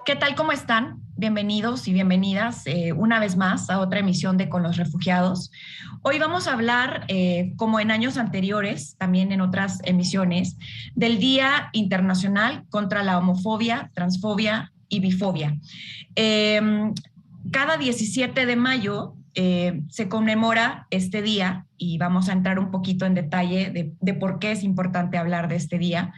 ¿Qué tal? ¿Cómo están? Bienvenidos y bienvenidas una vez más a otra emisión de Con los Refugiados. Hoy vamos a hablar, como en años anteriores, también en otras emisiones, del Día Internacional contra la Homofobia, Transfobia y Bifobia. Eh, Cada 17 de mayo se conmemora este día y vamos a entrar un poquito en detalle de por qué es importante hablar de este día.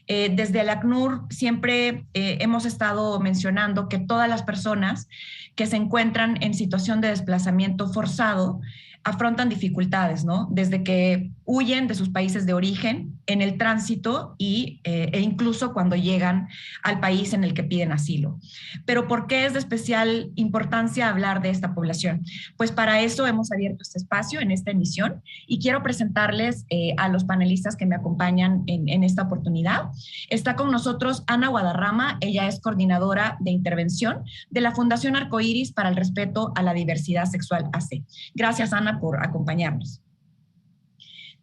Desde el ACNUR siempre hemos estado mencionando que todas las personas que se encuentran en situación de desplazamiento forzado afrontan dificultades, ¿no? Desde que huyen de sus países de origen, en el tránsito e incluso cuando llegan al país en el que piden asilo. Pero ¿por qué es de especial importancia hablar de esta población? Pues para eso hemos abierto este espacio en esta emisión y quiero presentarles a los panelistas que me acompañan en esta oportunidad. Está con nosotros Ana Guadarrama, ella es coordinadora de intervención de la Fundación Arcoíris para el Respeto a la Diversidad Sexual AC. Gracias, Ana, por acompañarnos.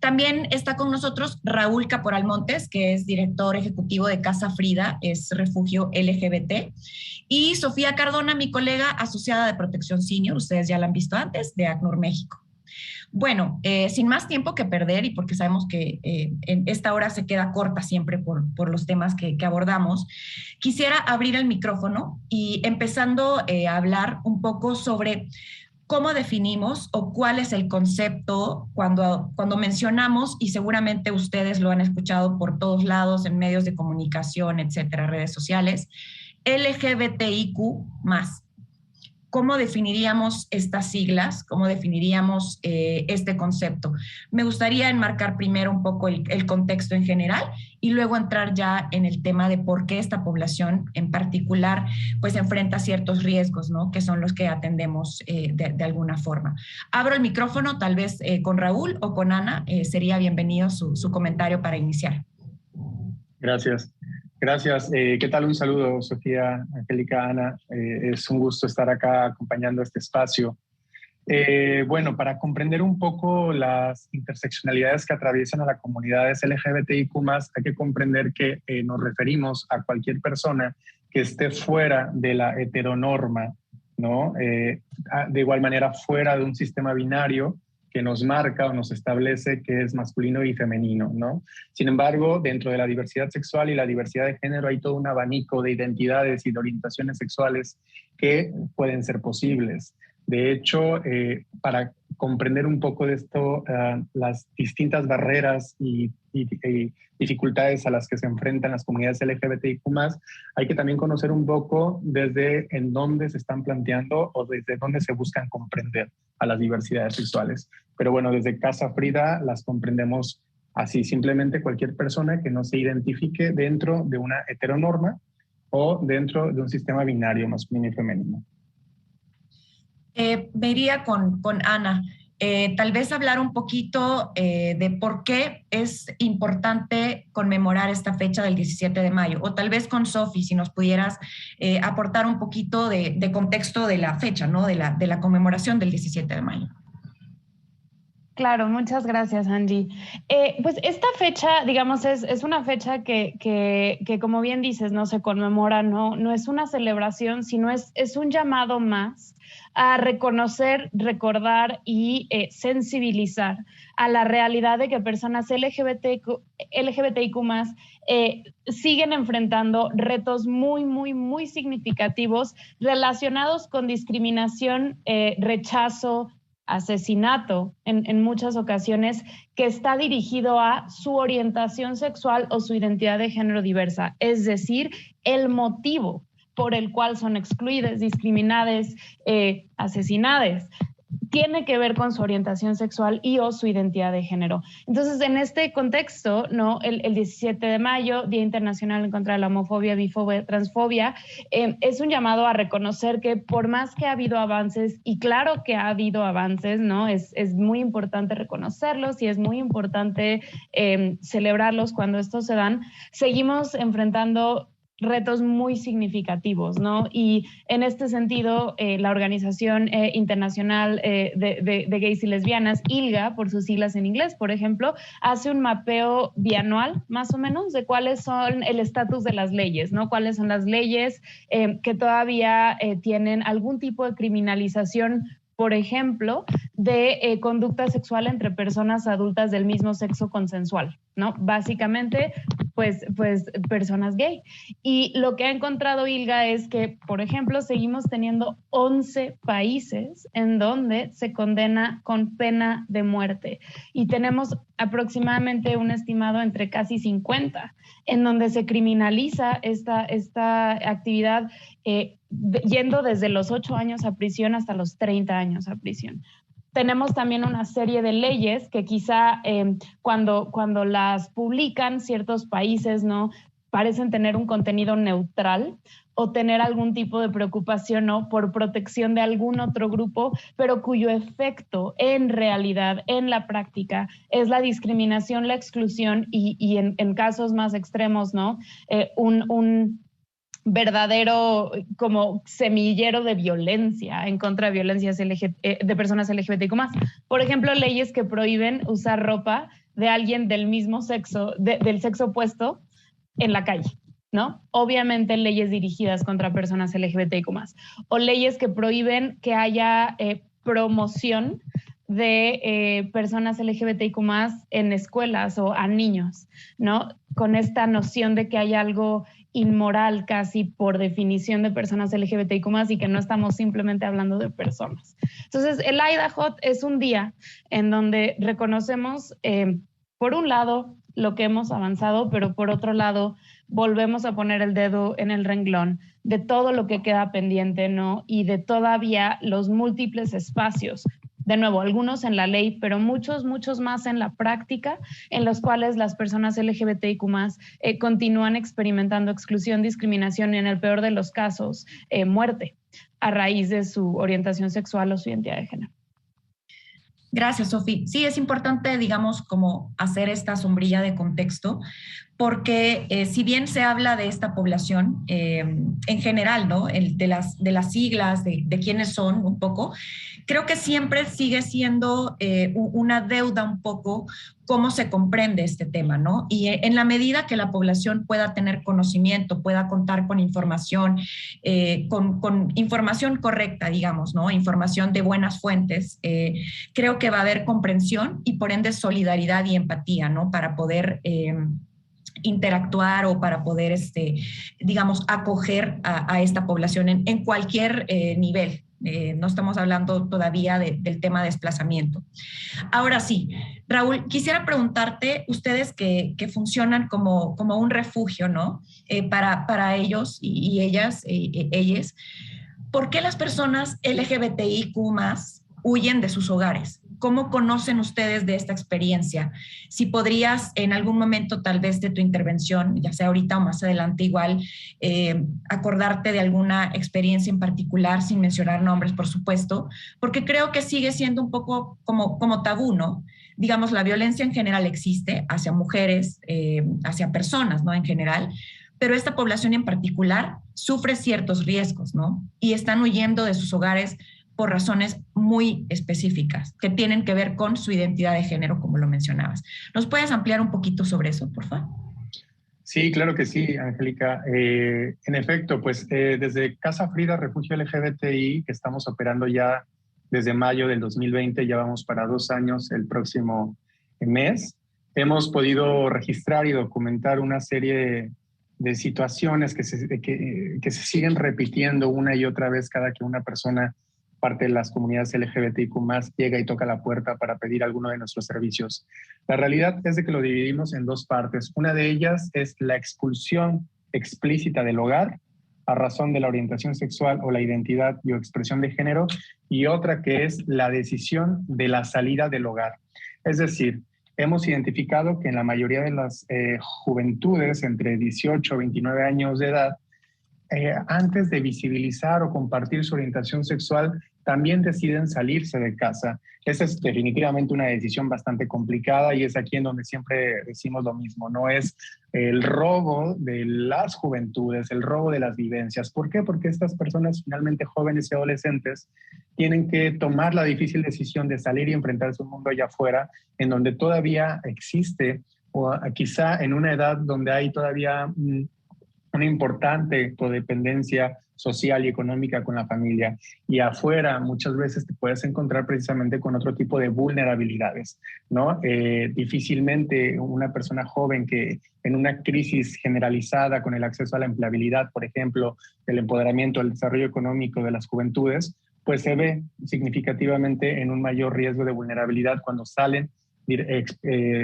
También está con nosotros Raúl Caporal Montes, que es director ejecutivo de Casa Frida, es refugio LGBT, y Sofía Cardona, mi colega asociada de Protección Senior, ustedes ya la han visto antes, de ACNUR México. Bueno, sin más tiempo que perder y porque sabemos que en esta hora se queda corta siempre por los temas que abordamos, quisiera abrir el micrófono y empezando a hablar un poco sobre cómo definimos o cuál es el concepto cuando mencionamos, y seguramente ustedes lo han escuchado por todos lados, en medios de comunicación, etcétera, redes sociales, LGBTIQ+. ¿Cómo definiríamos estas siglas? ¿Cómo definiríamos este concepto? Me gustaría enmarcar primero un poco el contexto en general y luego entrar ya en el tema de por qué esta población en particular pues enfrenta ciertos riesgos, ¿no? Que son los que atendemos de alguna forma. Abro el micrófono, tal vez con Raúl o con Ana, sería bienvenido su comentario para iniciar. Gracias. Gracias. ¿Qué tal? Un saludo, Sofía, Angélica, Ana. Es un gusto estar acá acompañando este espacio. Bueno, para comprender un poco las interseccionalidades que atraviesan a las comunidades LGBTIQ+, hay que comprender que nos referimos a cualquier persona que esté fuera de la heteronorma, ¿no? De igual manera, fuera de un sistema binario que nos marca o nos establece que es masculino y femenino, ¿no? Sin embargo, dentro de la diversidad sexual y la diversidad de género hay todo un abanico de identidades y de orientaciones sexuales que pueden ser posibles. De hecho, para comprender un poco de esto, las distintas barreras y dificultades a las que se enfrentan las comunidades LGBTIQ+, hay que también conocer un poco desde en dónde se están planteando o desde dónde se buscan comprender a las diversidades sexuales. Pero bueno, desde Casa Frida las comprendemos así, simplemente cualquier persona que no se identifique dentro de una heteronorma o dentro de un sistema binario masculino y femenino. Me iría con Ana. Tal vez hablar un poquito de por qué es importante conmemorar esta fecha del 17 de mayo, o tal vez con Sofi, si nos pudieras aportar un poquito de contexto de la fecha, ¿no? De la conmemoración del 17 de mayo. Claro, muchas gracias, Angie. Pues esta fecha, digamos, es una fecha que, como bien dices, no se conmemora, no es una celebración, sino es un llamado más a reconocer, recordar y sensibilizar a la realidad de que personas LGBTIQ+, siguen enfrentando retos muy, muy, muy significativos relacionados con discriminación, rechazo, asesinato en muchas ocasiones, que está dirigido a su orientación sexual o su identidad de género diversa, es decir, el motivo por el cual son excluidas, discriminadas, asesinadas, tiene que ver con su orientación sexual y o su identidad de género. Entonces, en este contexto, ¿no? El 17 de mayo, Día Internacional en contra de la Homofobia, Bifobia, Transfobia, es un llamado a reconocer que por más que ha habido avances, y claro que ha habido avances, ¿no? Es muy importante reconocerlos y es muy importante celebrarlos cuando estos se dan, seguimos enfrentando retos muy significativos, ¿no? Y en este sentido, la Organización Internacional de Gays y Lesbianas, ILGA, por sus siglas en inglés, por ejemplo, hace un mapeo bianual, más o menos, de cuáles son el estatus de las leyes, ¿no? Cuáles son las leyes que todavía tienen algún tipo de criminalización, por ejemplo, de conducta sexual entre personas adultas del mismo sexo consensual, ¿no? Básicamente, pues personas gay. Y lo que ha encontrado ILGA es que, por ejemplo, seguimos teniendo 11 países en donde se condena con pena de muerte. Y tenemos aproximadamente un estimado entre casi 50, en donde se criminaliza esta actividad yendo desde los 8 años a prisión hasta los 30 años a prisión. Tenemos también una serie de leyes que quizá cuando las publican ciertos países, ¿no?, parecen tener un contenido neutral o tener algún tipo de preocupación, ¿no?, por protección de algún otro grupo, pero cuyo efecto en realidad, en la práctica, es la discriminación, la exclusión y en casos más extremos, ¿no?, un verdadero como semillero de violencia en contra de violencias de personas LGBTIQ+. Por ejemplo, leyes que prohíben usar ropa de alguien del mismo sexo, del sexo opuesto en la calle, ¿no? Obviamente leyes dirigidas contra personas LGBTIQ+. O leyes que prohíben que haya promoción de personas LGBTIQ+ en escuelas o a niños, ¿no? Con esta noción de que hay algo inmoral casi por definición de personas LGBTIQ+ y que no estamos simplemente hablando de personas. Entonces, el Idaho es un día en donde reconocemos, por un lado, lo que hemos avanzado, pero por otro lado, volvemos a poner el dedo en el renglón de todo lo que queda pendiente, ¿no? Y de todavía los múltiples espacios, de nuevo, algunos en la ley, pero muchos más en la práctica, en los cuales las personas LGBTIQ+ continúan experimentando exclusión, discriminación y, en el peor de los casos, muerte a raíz de su orientación sexual o su identidad de género. Gracias, Sofía. Sí, es importante, digamos, como hacer esta sombrilla de contexto, porque si bien se habla de esta población en general, ¿no?, de las siglas, de quiénes son un poco, creo que siempre sigue siendo una deuda un poco cómo se comprende este tema, ¿no? Y en la medida que la población pueda tener conocimiento, pueda contar con información, con información correcta, digamos, ¿no?, información de buenas fuentes, creo que va a haber comprensión y por ende solidaridad y empatía, ¿no?, para poder interactuar o para poder, digamos, acoger a esta población en cualquier nivel. No estamos hablando todavía del tema de desplazamiento. Ahora sí, Raúl, quisiera preguntarte, ustedes que funcionan como un refugio, ¿no?, para ellos y ellas, ellas, ¿por qué las personas LGBTIQ+ huyen de sus hogares? ¿Cómo conocen ustedes de esta experiencia? Si podrías en algún momento, tal vez de tu intervención, ya sea ahorita o más adelante igual, acordarte de alguna experiencia en particular, sin mencionar nombres, por supuesto, porque creo que sigue siendo un poco como tabú, ¿no? Digamos, la violencia en general existe hacia mujeres, hacia personas, ¿no?, en general, pero esta población en particular sufre ciertos riesgos, ¿no? Y están huyendo de sus hogares por razones muy específicas que tienen que ver con su identidad de género, como lo mencionabas. ¿Nos puedes ampliar un poquito sobre eso, por favor? Sí, claro que sí, Angélica. En efecto, pues desde Casa Frida Refugio LGBTI, que estamos operando ya desde mayo del 2020, ya vamos para 2 años el próximo mes, hemos podido registrar y documentar una serie de situaciones que se siguen repitiendo una y otra vez cada que una persona, parte de las comunidades LGBTIQ+, llega y toca la puerta para pedir alguno de nuestros servicios. La realidad es de que lo dividimos en 2 partes. Una de ellas es la expulsión explícita del hogar a razón de la orientación sexual o la identidad y o expresión de género, y otra que es la decisión de la salida del hogar. Es decir, hemos identificado que en la mayoría de las juventudes entre 18 y 29 años de edad, antes de visibilizar o compartir su orientación sexual, también deciden salirse de casa. Esa es definitivamente una decisión bastante complicada y es aquí en donde siempre decimos lo mismo, no es el robo de las juventudes, el robo de las vivencias. ¿Por qué? Porque estas personas finalmente jóvenes y adolescentes tienen que tomar la difícil decisión de salir y enfrentarse a un mundo allá afuera en donde todavía existe, o quizá en una edad donde hay todavía una importante codependencia social y económica con la familia. Y afuera muchas veces te puedes encontrar precisamente con otro tipo de vulnerabilidades, ¿no? Difícilmente una persona joven que en una crisis generalizada con el acceso a la empleabilidad, por ejemplo, el empoderamiento, el desarrollo económico de las juventudes, pues se ve significativamente en un mayor riesgo de vulnerabilidad cuando salen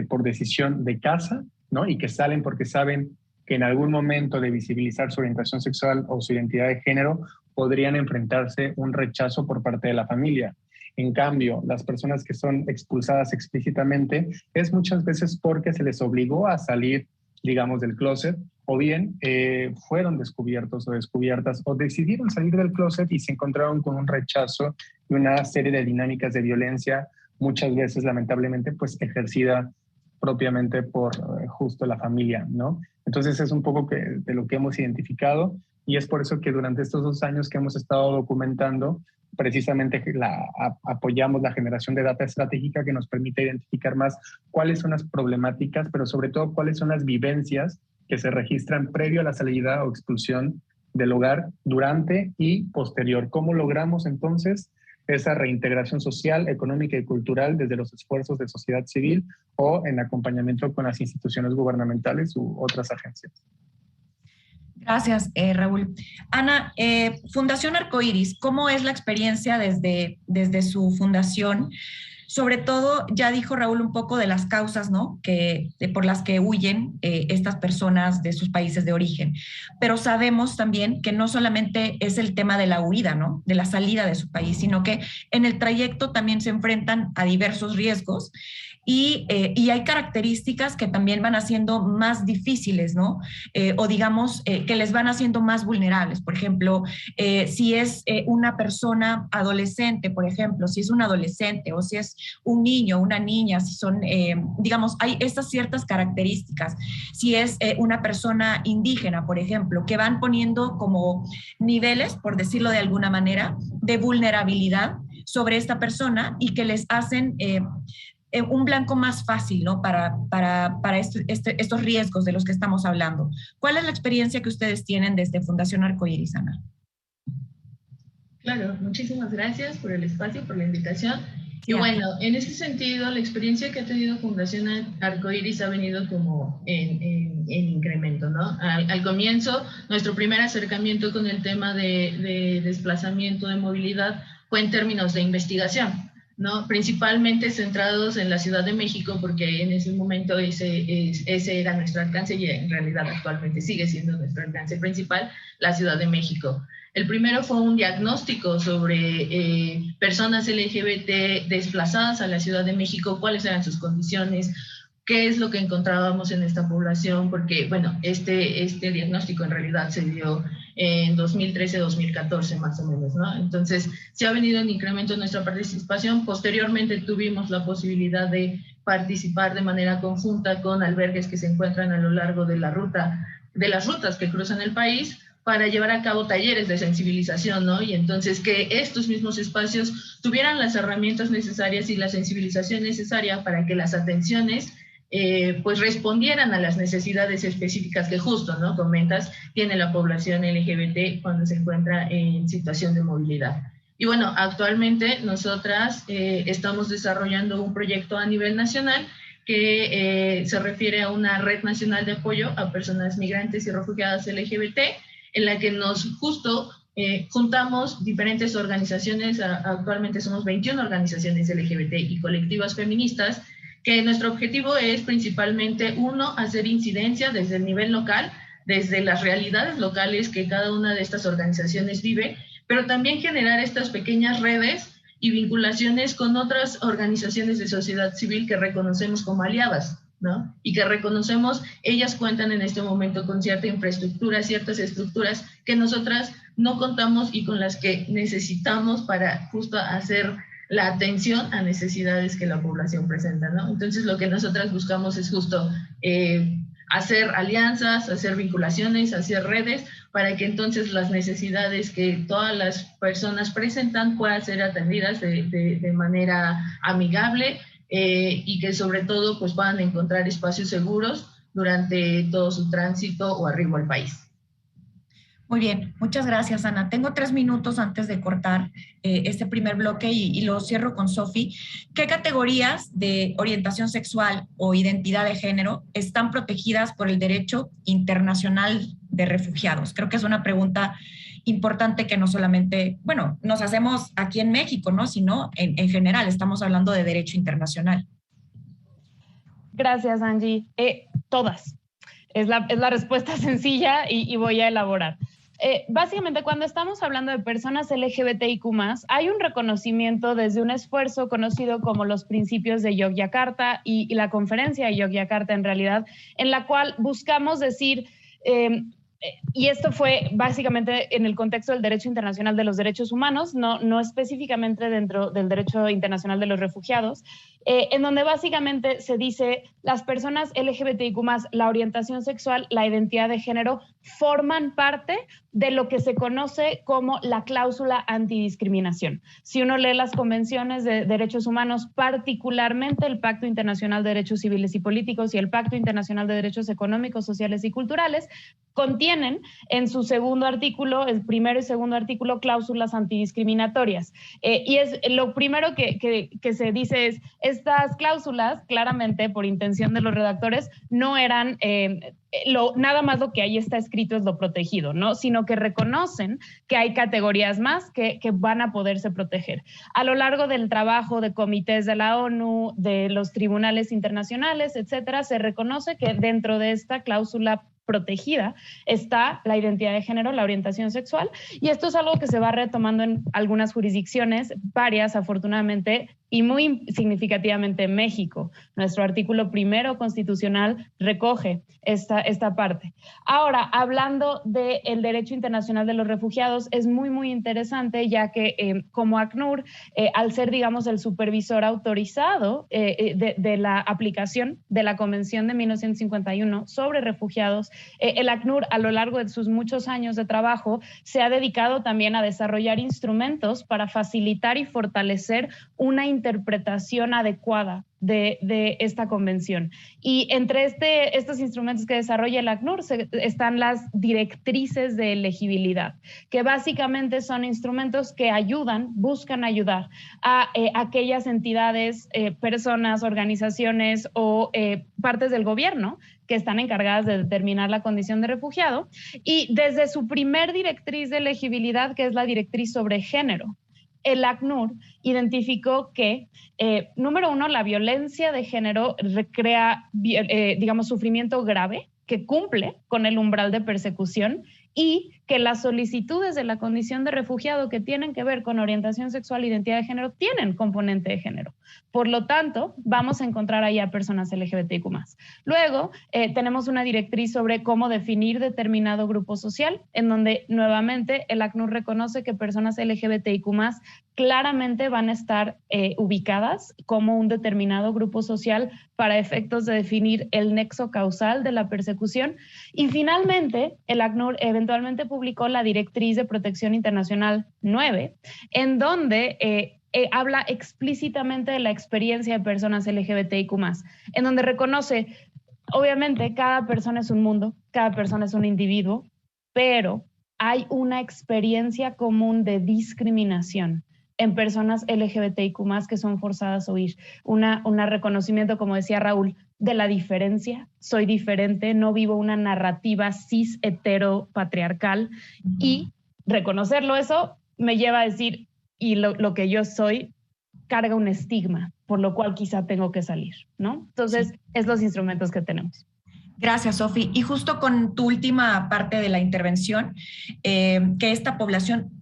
por decisión de casa, ¿no? Y que salen porque saben que en algún momento de visibilizar su orientación sexual o su identidad de género podrían enfrentarse un rechazo por parte de la familia. En cambio, las personas que son expulsadas explícitamente es muchas veces porque se les obligó a salir, digamos, del closet, o bien fueron descubiertos o descubiertas o decidieron salir del closet y se encontraron con un rechazo y una serie de dinámicas de violencia, muchas veces lamentablemente pues ejercida propiamente por justo la familia, ¿no? Entonces es un poco de lo que hemos identificado y es por eso que durante estos 2 años que hemos estado documentando, precisamente apoyamos la generación de data estratégica que nos permite identificar más cuáles son las problemáticas, pero sobre todo cuáles son las vivencias que se registran previo a la salida o expulsión del hogar, durante y posterior. ¿Cómo logramos entonces esa reintegración social, económica y cultural desde los esfuerzos de sociedad civil o en acompañamiento con las instituciones gubernamentales u otras agencias? Gracias, Raúl. Ana, Fundación Arcoíris, ¿cómo es la experiencia desde su fundación? Sobre todo, ya dijo Raúl un poco de las causas, ¿no? Por las que huyen estas personas de sus países de origen. Pero sabemos también que no solamente es el tema de la huida, ¿no? De la salida de su país, sino que en el trayecto también se enfrentan a diversos riesgos y hay características que también van haciendo más difíciles, ¿no? O digamos que les van haciendo más vulnerables. Por ejemplo, si es una persona adolescente, por ejemplo, si es un adolescente o si es un niño, una niña, si son, digamos, hay estas ciertas características. Si es una persona indígena, por ejemplo, que van poniendo como niveles, por decirlo de alguna manera, de vulnerabilidad sobre esta persona y que les hacen un blanco más fácil, ¿no? Para estos riesgos de los que estamos hablando. ¿Cuál es la experiencia que ustedes tienen desde Fundación Arcoíris, Ana? Claro, muchísimas gracias por el espacio, por la invitación. Sí, y bueno, en ese sentido, la experiencia que ha tenido Fundación Arcoíris ha venido como en incremento, ¿no? Al comienzo, nuestro primer acercamiento con el tema de desplazamiento, de movilidad, fue en términos de investigación, ¿no? Principalmente centrados en la Ciudad de México, porque en ese momento ese era nuestro alcance y en realidad actualmente sigue siendo nuestro alcance principal, la Ciudad de México. El primero fue un diagnóstico sobre personas LGBT desplazadas a la Ciudad de México, cuáles eran sus condiciones, qué es lo que encontrábamos en esta población, porque, bueno, este diagnóstico en realidad se dio en 2013-2014 más o menos, ¿no? Entonces, se ha venido en incremento nuestra participación. Posteriormente tuvimos la posibilidad de participar de manera conjunta con albergues que se encuentran a lo largo de las rutas que cruzan el país, para llevar a cabo talleres de sensibilización, ¿no? Y entonces que estos mismos espacios tuvieran las herramientas necesarias y la sensibilización necesaria para que las atenciones pues respondieran a las necesidades específicas que justo, ¿no? Comentas, tiene la población LGBT cuando se encuentra en situación de movilidad. Y bueno, actualmente nosotras estamos desarrollando un proyecto a nivel nacional que se refiere a una red nacional de apoyo a personas migrantes y refugiadas LGBT, en la que nos justo juntamos diferentes organizaciones, actualmente somos 21 organizaciones LGBT y colectivas feministas, que nuestro objetivo es principalmente, uno, hacer incidencia desde el nivel local, desde las realidades locales que cada una de estas organizaciones vive, pero también generar estas pequeñas redes y vinculaciones con otras organizaciones de sociedad civil que reconocemos como aliadas, ¿no? Y que reconocemos, ellas cuentan en este momento con cierta infraestructura, ciertas estructuras que nosotras no contamos y con las que necesitamos para justo hacer la atención a necesidades que la población presenta, ¿no? Entonces, lo que nosotras buscamos es justo hacer alianzas, hacer vinculaciones, hacer redes, para que entonces las necesidades que todas las personas presentan puedan ser atendidas de manera amigable y que sobre todo pues puedan encontrar espacios seguros durante todo su tránsito o arribo al país. Muy bien, muchas gracias, Ana. Tengo 3 minutos antes de cortar este primer bloque y lo cierro con Sofi. ¿Qué categorías de orientación sexual o identidad de género están protegidas por el derecho internacional de refugiados? Creo que es una pregunta importante que no solamente, bueno, nos hacemos aquí en México, ¿no? Sino en general, estamos hablando de derecho internacional. Gracias, Angie. Todas. Es la respuesta sencilla y voy a elaborar. Básicamente, cuando estamos hablando de personas LGBTIQ+, hay un reconocimiento desde un esfuerzo conocido como los principios de Yogyakarta y la conferencia de Yogyakarta, en realidad, en la cual buscamos decir, y esto fue básicamente en el contexto del derecho internacional de los derechos humanos, no específicamente dentro del derecho internacional de los refugiados, en donde básicamente se dice las personas LGBTIQ+, la orientación sexual, la identidad de género, forman parte de lo que se conoce como la cláusula antidiscriminación. Si uno lee las convenciones de derechos humanos, particularmente el Pacto Internacional de Derechos Civiles y Políticos y el Pacto Internacional de Derechos Económicos, Sociales y Culturales, contienen en su segundo artículo, el primero y segundo artículo, cláusulas antidiscriminatorias. Y es lo primero que se dice es, estas cláusulas, claramente por intención de los redactores, no eran nada más lo que ahí está escrito es lo protegido, ¿no? Sino que reconocen que hay categorías más que van a poderse proteger. A lo largo del trabajo de comités de la ONU, de los tribunales internacionales, etcétera, se reconoce que dentro de esta cláusula protegida está la identidad de género, la orientación sexual, y esto es algo que se va retomando en algunas jurisdicciones, varias afortunadamente, y muy significativamente en México. Nuestro artículo primero constitucional recoge esta parte. Ahora, hablando del derecho internacional de los refugiados, es muy interesante, ya que como ACNUR, al ser, digamos, el supervisor autorizado de la aplicación de la Convención de 1951 sobre refugiados, el ACNUR, a lo largo de sus muchos años de trabajo, se ha dedicado también a desarrollar instrumentos para facilitar y fortalecer una interpretación adecuada de esta convención. Y entre estos instrumentos que desarrolla el ACNUR están las directrices de elegibilidad, que básicamente son instrumentos que buscan ayudar a aquellas entidades, personas, organizaciones o partes del gobierno que están encargadas de determinar la condición de refugiado, y desde su primer directriz de elegibilidad, que es la directriz sobre género, el ACNUR identificó que, número uno, la violencia de género crea, digamos, sufrimiento grave que cumple con el umbral de persecución, y que las solicitudes de la condición de refugiado que tienen que ver con orientación sexual e identidad de género tienen componente de género. Por lo tanto, vamos a encontrar ahí a personas LGBTIQ+. Luego, tenemos una directriz sobre cómo definir determinado grupo social, en donde nuevamente el ACNUR reconoce que personas LGBTIQ+ claramente van a estar ubicadas como un determinado grupo social para efectos de definir el nexo causal de la persecución. Y finalmente, el ACNUR eventualmente publicó la Directriz de Protección Internacional 9, en donde habla explícitamente de la experiencia de personas LGBTIQ+, en donde reconoce, obviamente, cada persona es un mundo, cada persona es un individuo, pero hay una experiencia común de discriminación en personas LGBTIQ+, que son forzadas a huir. Un reconocimiento, como decía Raúl, de la diferencia. Soy diferente, no vivo una narrativa cis hetero patriarcal, y reconocerlo, eso me lleva a decir, y lo que yo soy carga un estigma, por lo cual quizá tengo que salir, ¿no? Entonces, sí, es los instrumentos que tenemos. Gracias, Sofi. Y justo con tu última parte de la intervención, que esta población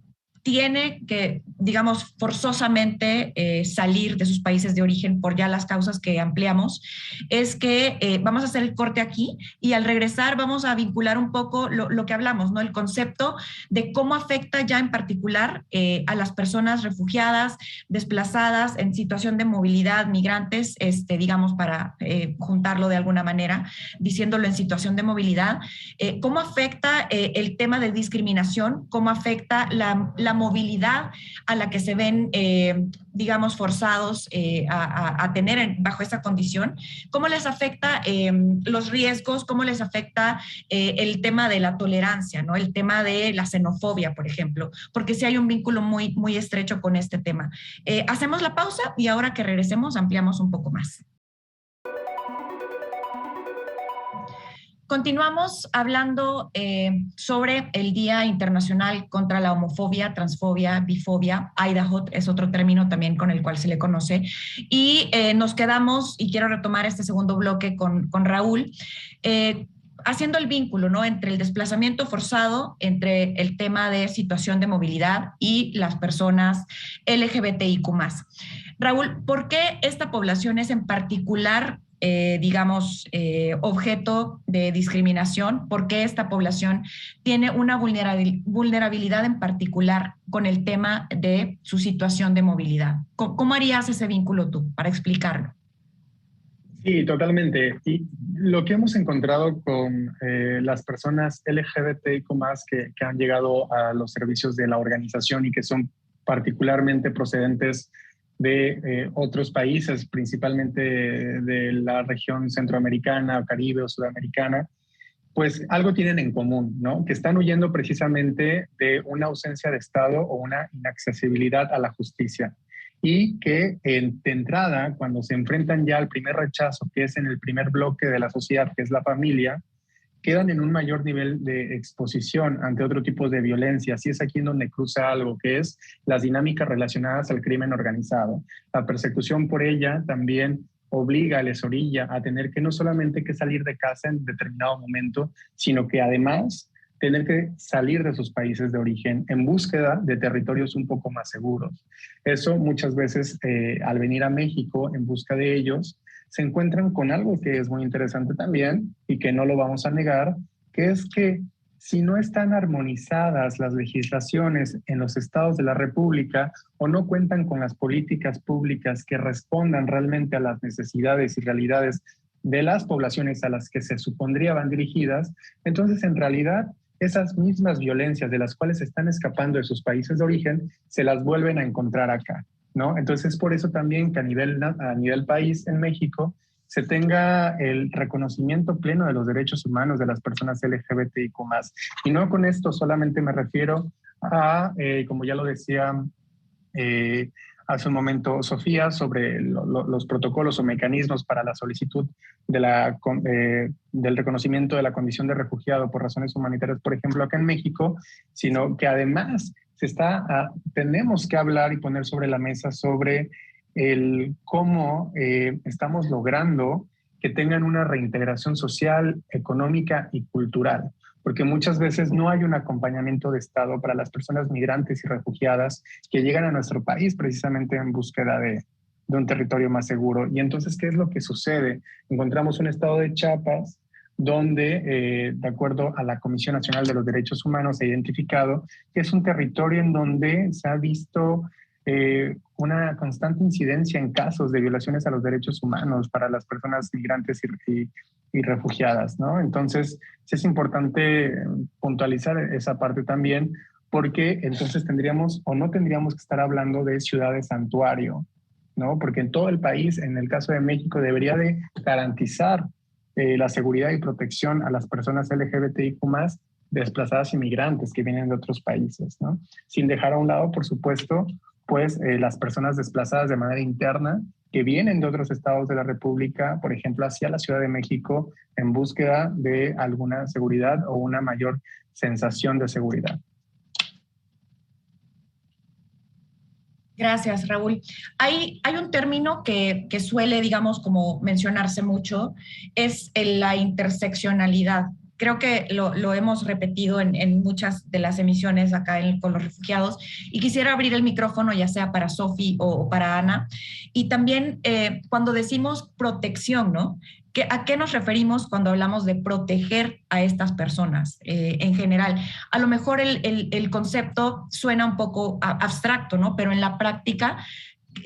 tiene que, digamos, forzosamente salir de sus países de origen por ya las causas que ampliamos, es que vamos a hacer el corte aquí y al regresar vamos a vincular un poco lo que hablamos, ¿no? El concepto de cómo afecta ya en particular a las personas refugiadas, desplazadas, en situación de movilidad, migrantes, digamos, para juntarlo de alguna manera, diciéndolo en situación de movilidad, cómo afecta el tema de discriminación, cómo afecta la movilidad a la que se ven, digamos, forzados a tener bajo esta condición, cómo les afecta los riesgos, cómo les afecta el tema de la tolerancia, ¿no? El tema de la xenofobia, por ejemplo, porque sí hay un vínculo muy, muy estrecho con este tema. Hacemos la pausa y ahora que regresemos ampliamos un poco más. Continuamos hablando sobre el Día Internacional contra la Homofobia, Transfobia, Bifobia. IDAHOT es otro término también con el cual se le conoce. Y nos quedamos, y quiero retomar este segundo bloque con Raúl, haciendo el vínculo, ¿no?, entre el desplazamiento forzado, entre el tema de situación de movilidad y las personas LGBTIQ+. Raúl, ¿por qué esta población es en particular objeto de discriminación? ¿Por qué esta población tiene una vulnerabilidad en particular con el tema de su situación de movilidad? ¿Cómo harías ese vínculo tú para explicarlo? Sí, totalmente. Y lo que hemos encontrado con las personas LGBTIQ+, que han llegado a los servicios de la organización y que son particularmente procedentes de otros países, principalmente de la región centroamericana, caribe o sudamericana, pues algo tienen en común, ¿no? Que están huyendo precisamente de una ausencia de Estado o una inaccesibilidad a la justicia. Y que de entrada, cuando se enfrentan ya al primer rechazo, que es en el primer bloque de la sociedad, que es la familia, quedan en un mayor nivel de exposición ante otro tipo de violencia. Así es aquí en donde cruza algo, que es las dinámicas relacionadas al crimen organizado. La persecución por ella también obliga, les orilla a tener que no solamente que salir de casa en determinado momento, sino que además tener que salir de sus países de origen en búsqueda de territorios un poco más seguros. Eso muchas veces al venir a México en busca de ellos, se encuentran con algo que es muy interesante también y que no lo vamos a negar, que es que si no están armonizadas las legislaciones en los estados de la República o no cuentan con las políticas públicas que respondan realmente a las necesidades y realidades de las poblaciones a las que se supondría van dirigidas, entonces en realidad esas mismas violencias de las cuales están escapando de sus países de origen se las vuelven a encontrar acá, ¿no? Entonces es por eso también que a nivel país en México se tenga el reconocimiento pleno de los derechos humanos de las personas LGBTIQ+. Y no con esto solamente me refiero a, como ya lo decía hace un momento Sofía, sobre los protocolos o mecanismos para la solicitud del reconocimiento de la condición de refugiado por razones humanitarias, por ejemplo, acá en México, sino que además tenemos que hablar y poner sobre la mesa sobre cómo estamos logrando que tengan una reintegración social, económica y cultural, porque muchas veces no hay un acompañamiento de Estado para las personas migrantes y refugiadas que llegan a nuestro país precisamente en búsqueda de un territorio más seguro. Y entonces, ¿qué es lo que sucede? Encontramos un estado de Chiapas donde, de acuerdo a la Comisión Nacional de los Derechos Humanos, se ha identificado que es un territorio en donde se ha visto una constante incidencia en casos de violaciones a los derechos humanos para las personas migrantes y refugiadas, ¿no? Entonces, sí es importante puntualizar esa parte también, porque entonces tendríamos o no tendríamos que estar hablando de ciudades santuario, ¿no? Porque en todo el país, en el caso de México, debería de garantizar la seguridad y protección a las personas LGBTIQ+, desplazadas y migrantes que vienen de otros países, ¿no? Sin dejar a un lado, por supuesto, pues las personas desplazadas de manera interna que vienen de otros estados de la República, por ejemplo, hacia la Ciudad de México en búsqueda de alguna seguridad o una mayor sensación de seguridad. Gracias, Raúl. Hay un término que suele, digamos, como mencionarse mucho, es la interseccionalidad. creo que lo hemos repetido en muchas de las emisiones acá con los refugiados, y quisiera abrir el micrófono ya sea para Sofi o para Ana. Y también cuando decimos protección, ¿no? ¿A qué nos referimos cuando hablamos de proteger a estas personas en general? A lo mejor el concepto suena un poco abstracto, ¿no? Pero en la práctica,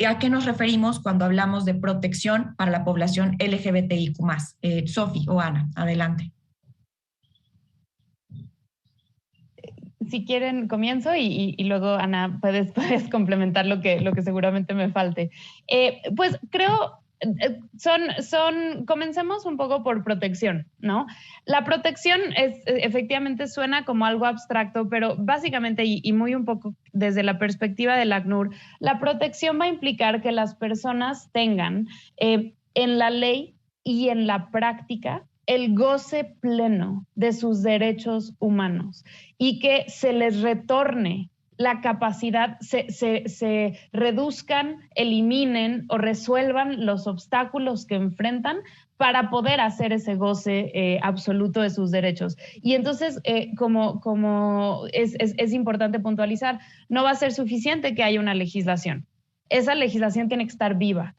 ¿a qué nos referimos cuando hablamos de protección para la población LGBTIQ+? Sofi o Ana, adelante. Si quieren, comienzo y luego, Ana, puedes complementar lo que seguramente me falte. Pues creo, comencemos un poco por protección, ¿no? La protección efectivamente suena como algo abstracto, pero básicamente, y muy un poco desde la perspectiva del ACNUR, la protección va a implicar que las personas tengan en la ley y en la práctica el goce pleno de sus derechos humanos y que se les retorne la capacidad, se reduzcan, eliminen o resuelvan los obstáculos que enfrentan para poder hacer ese goce absoluto de sus derechos. Y entonces, como es importante puntualizar, no va a ser suficiente que haya una legislación. Esa legislación tiene que estar viva